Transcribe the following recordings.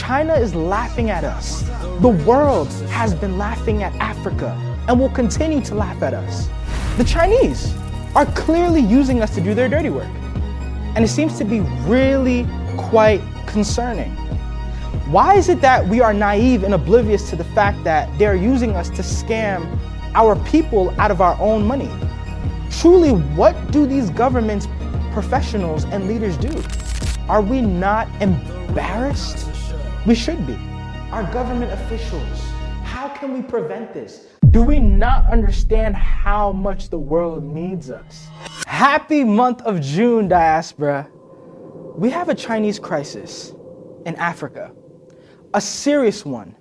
China is laughing at us. The world has been laughing at Africa and will continue to laugh at us. The Chinese are clearly using us to do their dirty work. And it seems to be really quite concerning. Why is it that we are naive and oblivious to the fact that they're using us to scam our people out of our own money? Truly, what do these governments, professionals, and leaders do? Are we not embarrassed? We should be. Our government officials, how can we prevent this? Do we not understand how much the world needs us? Happy month of June, diaspora. We have a Chinese crisis in Africa, a serious one,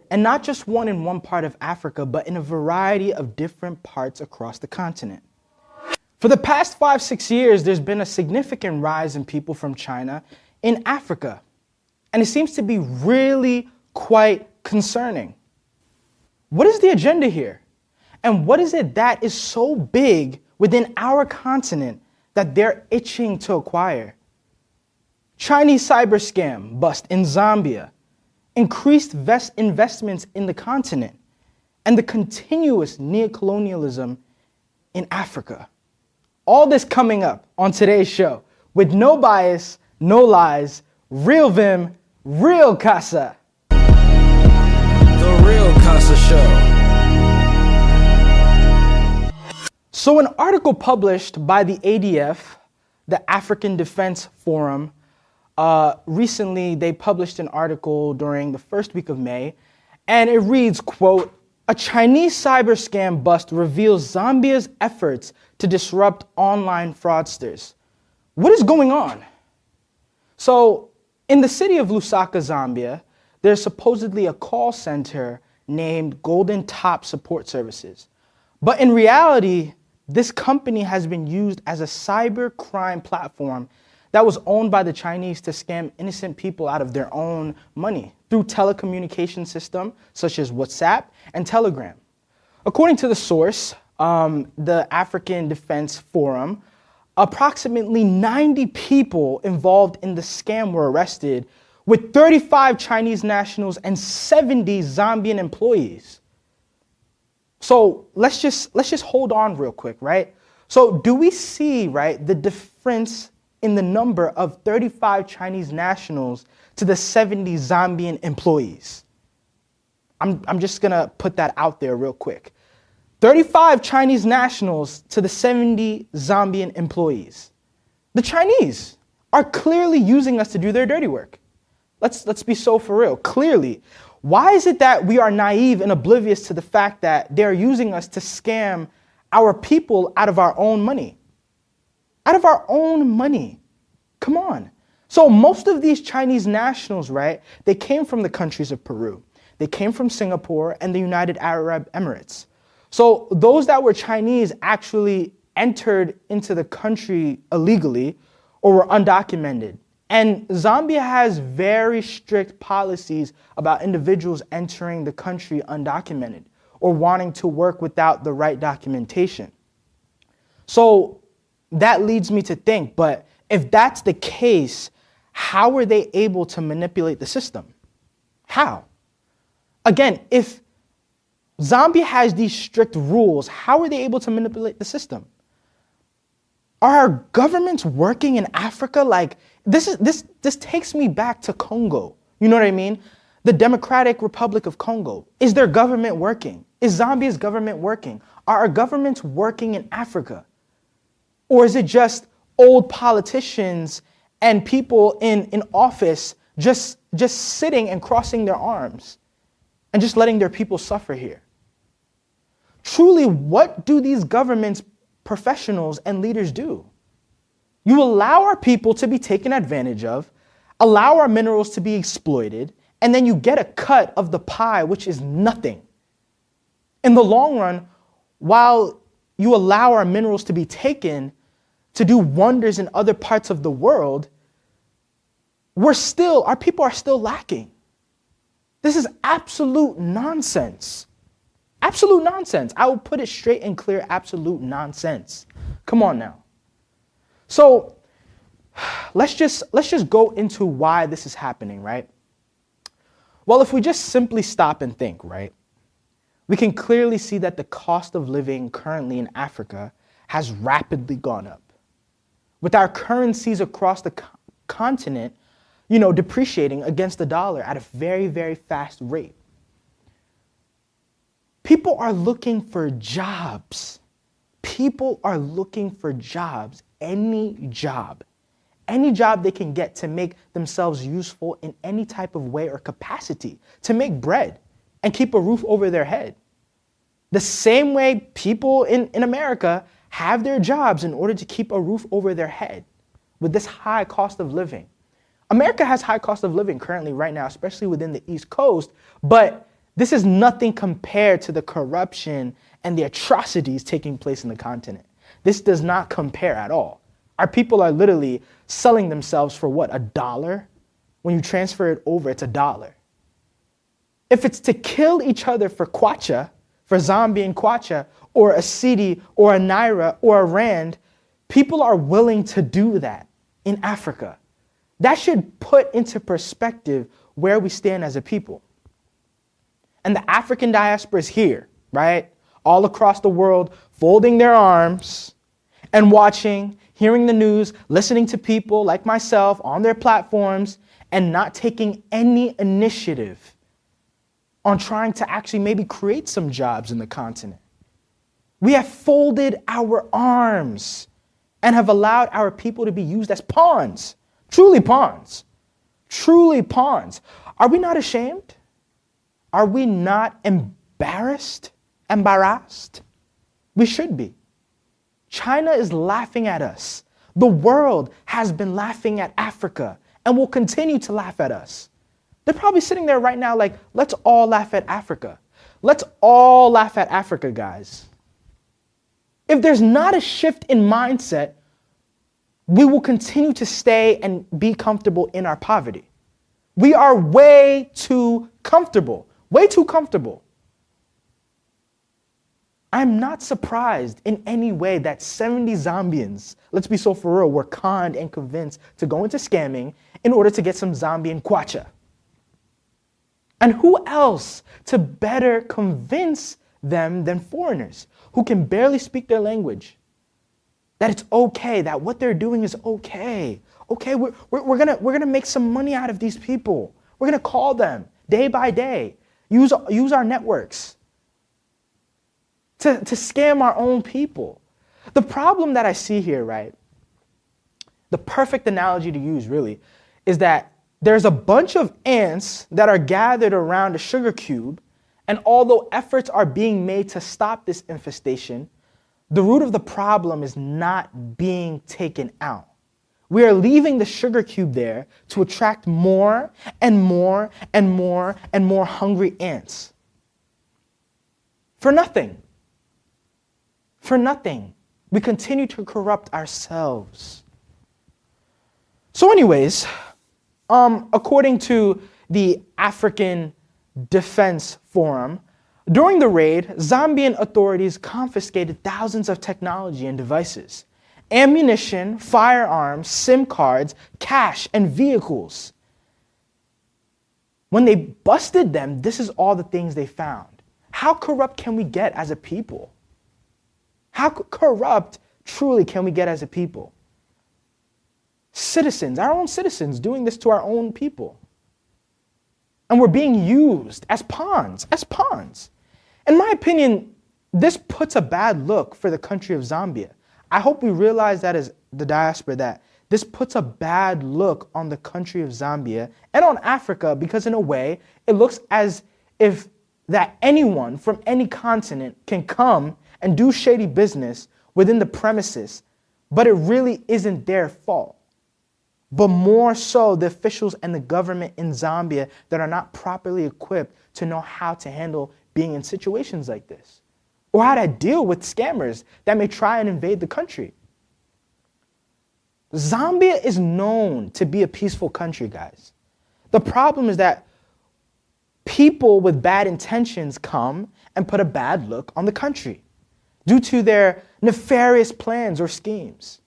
and not just one in one part of Africa, but in a variety of different parts across the continent. For the past 5-6 years, there's been a significant rise in people from China in Africa, and it seems to be really quite concerning. What is the agenda here? And what is it that is so big within our continent that they're itching to acquire? Chinese cyber scam bust in Zambia, increased investments in the continent, and the continuous neocolonialism in Africa. All this coming up on today's show with no bias, no lies, real Vim, Real Kasa. The Real Kasa Show. So an article published by the ADF, the African Defense Forum, recently they published an article during the first week of May, and it reads, quote, "A Chinese cyber scam bust reveals Zambia's efforts to disrupt online fraudsters." What is going on? So in the city of Lusaka, Zambia, there's supposedly a call center named Golden Top Support Services. But in reality, this company has been used as a cybercrime platform that was owned by the Chinese to scam innocent people out of their own money through telecommunication systems such as WhatsApp and Telegram. According to the source, the African Defense Forum, approximately 90 people involved in the scam were arrested, with 35 Chinese nationals and 70 Zambian employees. So let's just hold on real quick, right? So do we see, right, the difference in the number of 35 Chinese nationals to the 70 Zambian employees? I'm just gonna put that out there real quick. 35 Chinese nationals to the 70 Zambian employees. The Chinese are clearly using us to do their dirty work. Let's be so for real. Clearly. Why is it that we are naive and oblivious to the fact that they're using us to scam our people out of our own money? Out of our own money. Come on. So most of these Chinese nationals, right, they came from the countries of Peru. They came from Singapore and the United Arab Emirates. So those that were Chinese actually entered into the country illegally or were undocumented. And Zambia has very strict policies about individuals entering the country undocumented or wanting to work without the right documentation. So that leads me to think, but if that's the case, how were they able to manipulate the system? How? Again, if Zambia has these strict rules, how are they able to manipulate the system? Are our governments working in Africa? Like, this takes me back to Congo. You know what I mean? The Democratic Republic of Congo. Is their government working? Is Zambia's government working? Are our governments working in Africa? Or is it just old politicians and people in office just sitting and crossing their arms and just letting their people suffer here? Truly, what do these governments, professionals, and leaders do? You allow our people to be taken advantage of, allow our minerals to be exploited, and then you get a cut of the pie, which is nothing. In the long run, while you allow our minerals to be taken to do wonders in other parts of the world, our people are still lacking. This is absolute nonsense. Absolute nonsense. I will put it straight and clear, absolute nonsense. Come on now. So let's just go into why this is happening, right? Well, if we just simply stop and think, right, we can clearly see that the cost of living currently in Africa has rapidly gone up. With our currencies across the continent, depreciating against the dollar at a very, very fast rate. People are looking for jobs. People are looking for jobs, any job they can get to make themselves useful in any type of way or capacity, to make bread and keep a roof over their head. The same way people in America have their jobs in order to keep a roof over their head with this high cost of living. America has high cost of living currently right now, especially within the East Coast, but this is nothing compared to the corruption and the atrocities taking place in the continent. This does not compare at all. Our people are literally selling themselves for what, $1? When you transfer it over, it's $1. If it's to kill each other for kwacha, for Zambian kwacha, or a cedi, or a naira, or a rand, people are willing to do that in Africa. That should put into perspective where we stand as a people. And the African diaspora is here, right? All across the world, folding their arms and watching, hearing the news, listening to people like myself on their platforms, and not taking any initiative on trying to actually maybe create some jobs in the continent. We have folded our arms and have allowed our people to be used as pawns, truly pawns, truly pawns. Are we not ashamed? Are we not embarrassed? We should be. China is laughing at us. The world has been laughing at Africa and will continue to laugh at us. They're probably sitting there right now like, let's all laugh at Africa. Let's all laugh at Africa, guys. If there's not a shift in mindset, we will continue to stay and be comfortable in our poverty. We are way too comfortable. Way too comfortable. I'm not surprised in any way that 70 Zambians, let's be so for real, were conned and convinced to go into scamming in order to get some Zambian kwacha. And who else to better convince them than foreigners who can barely speak their language? That it's okay, that what they're doing is okay. Okay, we're gonna make some money out of these people. We're gonna call them day by day. Use our networks to scam our own people. The problem that I see here, right, the perfect analogy to use really, is that there's a bunch of ants that are gathered around a sugar cube, and although efforts are being made to stop this infestation, the root of the problem is not being taken out. We are leaving the sugar cube there to attract more and more and more and more hungry ants. For nothing. For nothing. We continue to corrupt ourselves. So anyways, according to the African Defense Forum, during the raid, Zambian authorities confiscated thousands of technology and devices, ammunition, firearms, SIM cards, cash, and vehicles. When they busted them, this is all the things they found. How corrupt can we get as a people? How corrupt truly can we get as a people? Citizens, our own citizens, doing this to our own people. And we're being used as pawns, In my opinion, this puts a bad look for the country of Zambia. I hope we realize that as the diaspora, that this puts a bad look on the country of Zambia and on Africa, because in a way, it looks as if that anyone from any continent can come and do shady business within the premises, but it really isn't their fault. But more so the officials and the government in Zambia that are not properly equipped to know how to handle being in situations like this, or how to deal with scammers that may try and invade the country. Zambia is known to be a peaceful country, guys. The problem is that people with bad intentions come and put a bad look on the country due to their nefarious plans or schemes.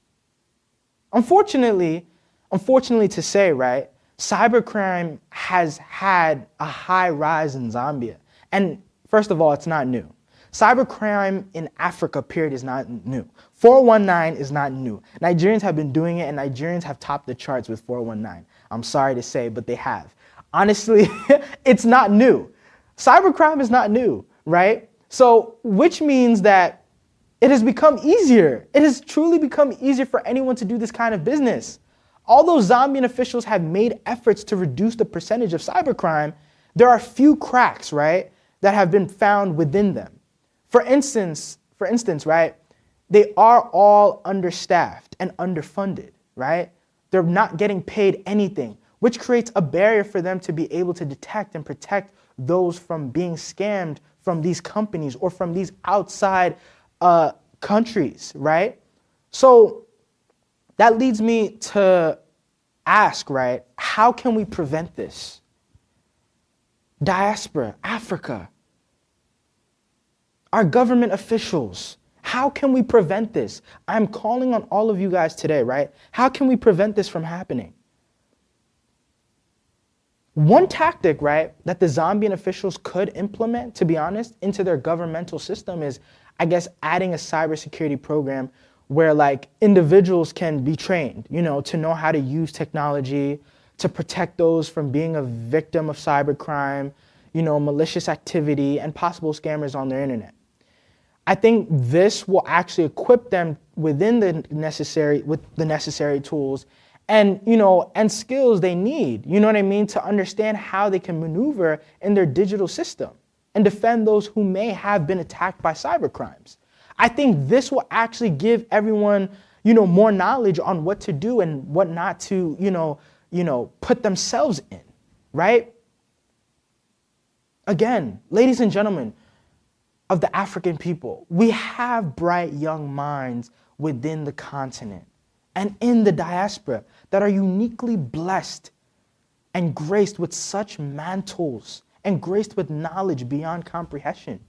Unfortunately to say, right, Cybercrime has had a high rise in Zambia. And first of all, it's not new. Cybercrime in Africa, period, is not new. 419 is not new. Nigerians have been doing it, and Nigerians have topped the charts with 419. I'm sorry to say, but they have. Honestly, it's not new. Cybercrime is not new, right? So, which means that it has become easier. It has truly become easier for anyone to do this kind of business. Although Zambian officials have made efforts to reduce the percentage of cybercrime, there are few cracks, right, that have been found within them. For instance, right, they are all understaffed and underfunded, right? They're not getting paid anything, which creates a barrier for them to be able to detect and protect those from being scammed from these companies or from these outside countries, right? So that leads me to ask, right, how can we prevent this? Diaspora, Africa, our government officials, how can we prevent this? I'm calling on all of you guys today, right? How can we prevent this from happening? One tactic, right, that the Zambian officials could implement, to be honest, into their governmental system is, I guess, adding a cybersecurity program where like individuals can be trained, to know how to use technology, to protect those from being a victim of cybercrime, malicious activity, and possible scammers on their internet. I think this will actually equip them with the necessary tools and, and skills they need, to understand how they can maneuver in their digital system and defend those who may have been attacked by cybercrimes. I think this will actually give everyone, more knowledge on what to do and what not to, put themselves in, right? Again, ladies and gentlemen of the African people, we have bright young minds within the continent and in the diaspora that are uniquely blessed and graced with such mantles and graced with knowledge beyond comprehension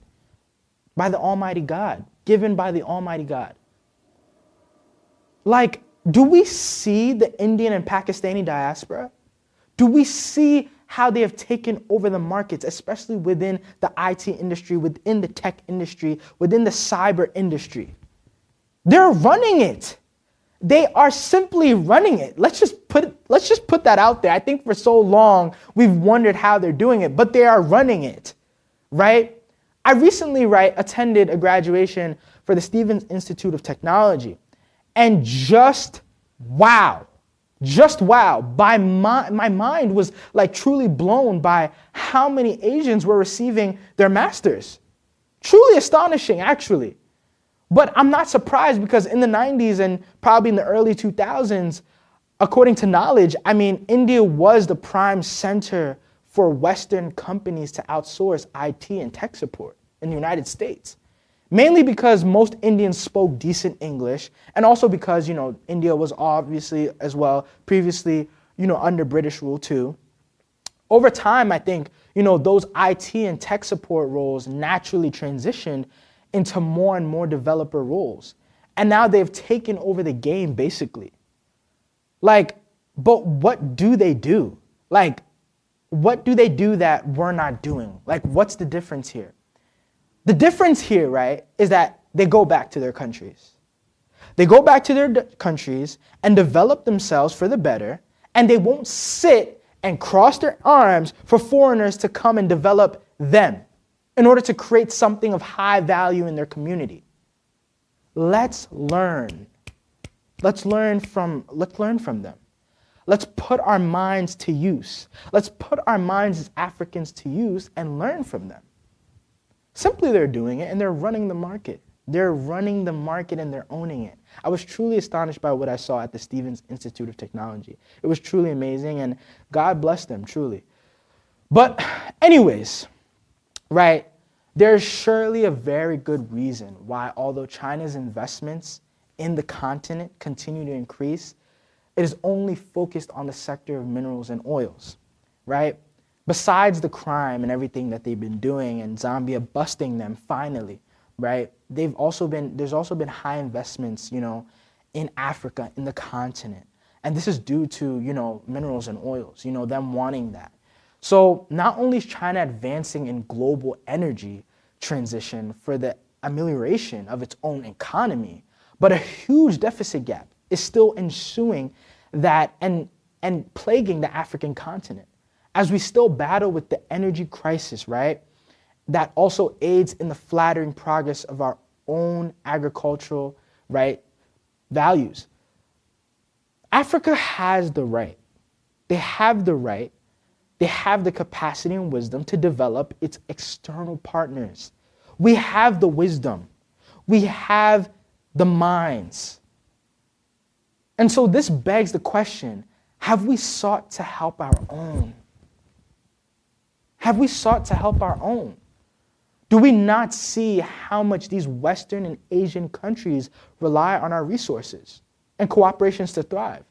by the Almighty God, given by the Almighty God. Like, do we see the Indian and Pakistani diaspora? Do we see how they have taken over the markets, especially within the IT industry, within the tech industry, within the cyber industry? They're running it. They are simply running it. Let's just put that out there. I think for so long we've wondered how they're doing it, but they are running it, right? I recently, attended a graduation for the Stevens Institute of Technology, and just wow, my mind was like truly blown by how many Asians were receiving their masters. Truly astonishing, actually. But I'm not surprised because in the 90s and probably in the early 2000s, according to knowledge, India was the prime center for Western companies to outsource IT and tech support in the United States. Mainly because most Indians spoke decent English, and also because, India was obviously as well previously, under British rule too. Over time, I think, those IT and tech support roles naturally transitioned into more and more developer roles. And now they've taken over the game, basically. But what do they do? What do they do that we're not doing? What's the difference here? The difference here, right, is that they go back to their countries. They go back to their countries and develop themselves for the better, and they won't sit and cross their arms for foreigners to come and develop them in order to create something of high value in their community. Let's learn. Let's learn from them. Let's put our minds to use. Let's put our minds as Africans to use and learn from them. Simply, they're doing it, and they're running the market. They're running the market, and they're owning it. I was truly astonished by what I saw at the Stevens Institute of Technology. It was truly amazing, and God bless them, truly. But anyways, right, there's surely a very good reason why, although China's investments in the continent continue to increase, it is only focused on the sector of minerals and oils, right? Besides the crime and everything that they've been doing and Zambia busting them finally, right? There's also been high investments, in Africa, in the continent. And this is due to, minerals and oils, them wanting that. So not only is China advancing in global energy transition for the amelioration of its own economy, but a huge deficit gap is still ensuing that and plaguing the African continent as we still battle with the energy crisis, right? That also aids in the flattering progress of our own agricultural, right, values. Africa has the right. They have the right. They have the capacity and wisdom to develop its external partners. We have the wisdom. We have the minds. And so this begs the question, have we sought to help our own? Have we sought to help our own? Do we not see how much these Western and Asian countries rely on our resources and cooperations to thrive?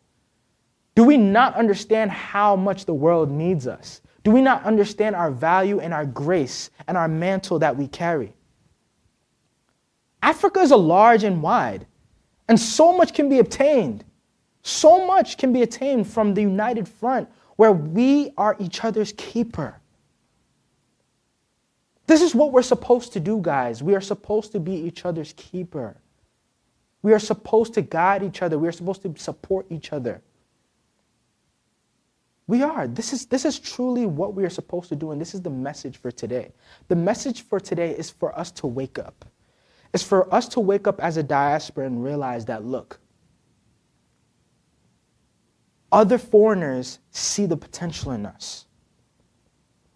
Do we not understand how much the world needs us? Do we not understand our value and our grace and our mantle that we carry? Africa is a large and wide, and so much can be obtained. So much can be attained from the united front where we are each other's keeper. This is what we're supposed to do, guys. We are supposed to be each other's keeper. We are supposed to guide each other. We are supposed to support each other. We are. This is truly what we are supposed to do, and this is the message for today. The message for today is for us to wake up. It's for us to wake up as a diaspora and realize that, look, other foreigners see the potential in us.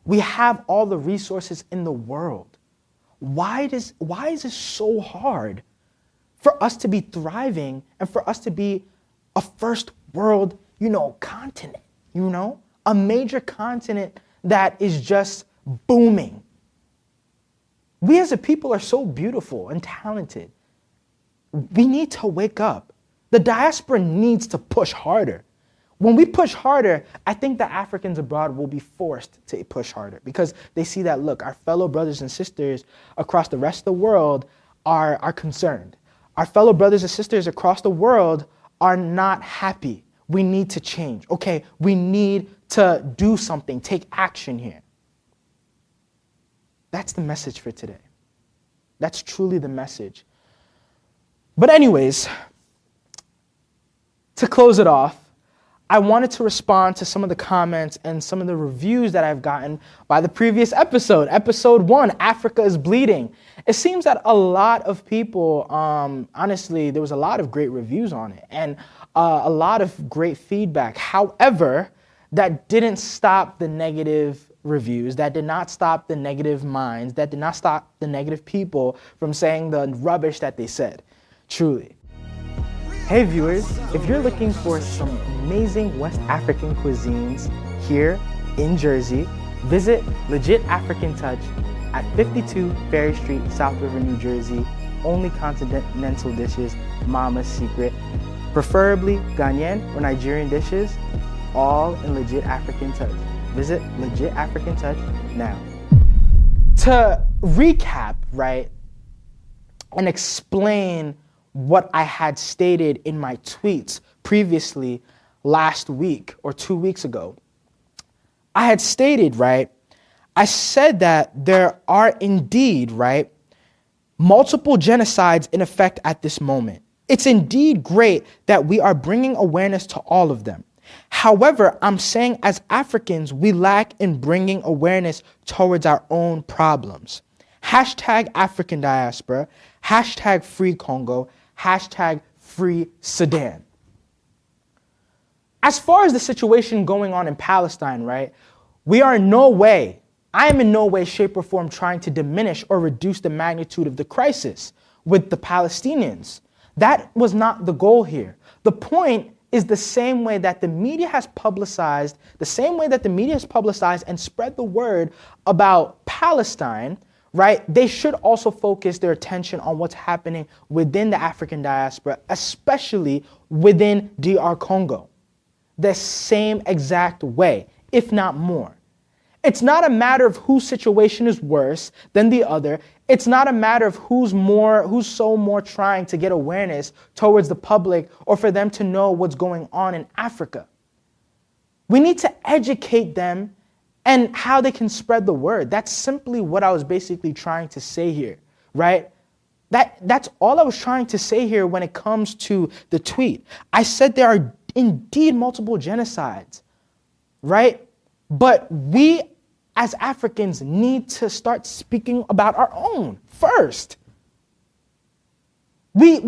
We have all the resources in the world. Why is it so hard for us to be thriving and for us to be a first world, continent, a major continent that is just booming? We as a people are so beautiful and talented. We need to wake up. The diaspora needs to push harder. When we push harder, I think the Africans abroad will be forced to push harder because they see that, look, our fellow brothers and sisters across the rest of the world are concerned. Our fellow brothers and sisters across the world are not happy. We need to change. Okay, we need to do something, take action here. That's the message for today. That's truly the message. But anyways, to close it off, I wanted to respond to some of the comments and some of the reviews that I've gotten by the previous episode, episode 1, Africa is Bleeding. It seems that a lot of people, honestly, there was a lot of great reviews on it and a lot of great feedback. However, that didn't stop the negative reviews, that did not stop the negative minds, that did not stop the negative people from saying the rubbish that they said, truly. Hey viewers, if you're looking for some amazing West African cuisines here in Jersey, visit Legit African Touch at 52 Ferry Street, South River, New Jersey. Only continental dishes, Mama's secret. Preferably Ghanaian or Nigerian dishes, all in Legit African Touch. Visit Legit African Touch now. To recap, right, and explain what I had stated in my tweets previously last week or 2 weeks ago. I had stated, right, I said that there are indeed, right, multiple genocides in effect at this moment. It's indeed great that we are bringing awareness to all of them. However, I'm saying as Africans, we lack in bringing awareness towards our own problems. Hashtag African diaspora, hashtag free Congo, hashtag free Sudan. As far as the situation going on in Palestine, right, I am in no way, shape, or form trying to diminish or reduce the magnitude of the crisis with the Palestinians. That was not the goal here. The point is the same way that the media has publicized and spread the word about Palestine, right? They should also focus their attention on what's happening within the African diaspora, especially within DR Congo. The same exact way, if not more. It's not a matter of whose situation is worse than the other. It's not a matter of who's so more trying to get awareness towards the public or for them to know what's going on in Africa. We need to educate them and how they can spread the word. That's simply what I was basically trying to say here, right? That's all I was trying to say here when it comes to the tweet. I said there are indeed multiple genocides, right? But we as Africans need to start speaking about our own first. We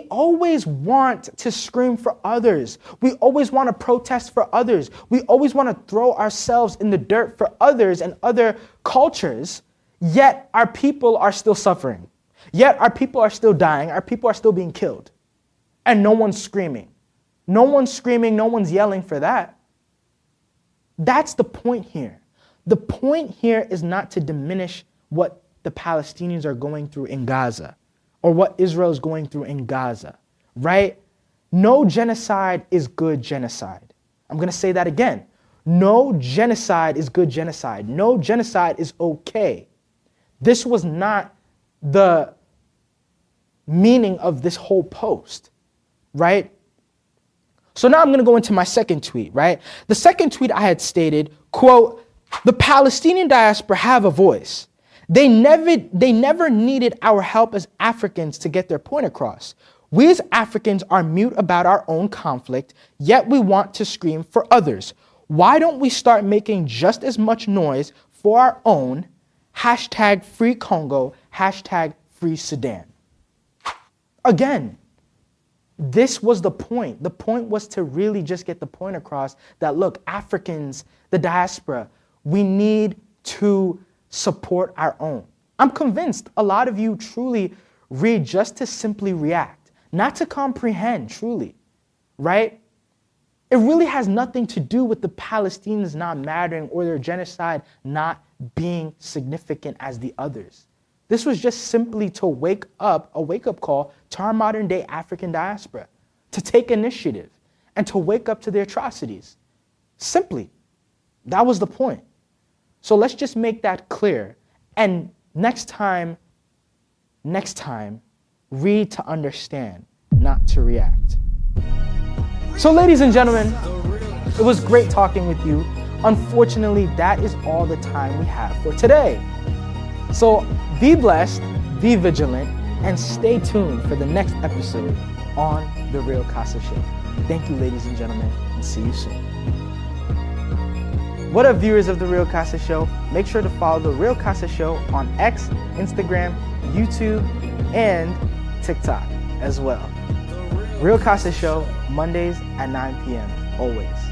always want to scream for others. We always want to protest for others. We always want to throw ourselves in the dirt for others and other cultures, yet our people are still suffering. Yet our people are still dying. Our people are still being killed. And no one's screaming. No one's screaming. No one's yelling for that. That's the point here. The point here is not to diminish what the Palestinians are going through in Gaza or what Israel is going through in Gaza, right? No genocide is good genocide. I'm going to say that again. No genocide is good genocide. No genocide is okay. This was not the meaning of this whole post, right? So now I'm going to go into my second tweet, right? The second tweet I had stated, quote, "The Palestinian diaspora have a voice. They never needed our help as Africans to get their point across. We as Africans are mute about our own conflict, yet we want to scream for others. Why don't we start making just as much noise for our own? Hashtag free Congo, hashtag free Sudan." Again, this was the point. The point was to really just get the point across that, look, Africans, the diaspora, we need to support our own. I'm convinced a lot of you truly read just to simply react, not to comprehend truly, right? It really has nothing to do with the Palestinians not mattering or their genocide not being significant as the others. This was just simply to wake up, a wake-up call to our modern-day African diaspora, to take initiative and to wake up to the atrocities. Simply, that was the point. So let's just make that clear. And next time, read to understand, not to react. So ladies and gentlemen, it was great talking with you. Unfortunately, that is all the time we have for today. So be blessed, be vigilant, and stay tuned for the next episode on The Real Kasa Show. Thank you, ladies and gentlemen, and see you soon. What up, viewers of The Real Kasa Show? Make sure to follow The Real Kasa Show on X, Instagram, YouTube, and TikTok as well. Real Kasa Show, Mondays at 9 p.m. always.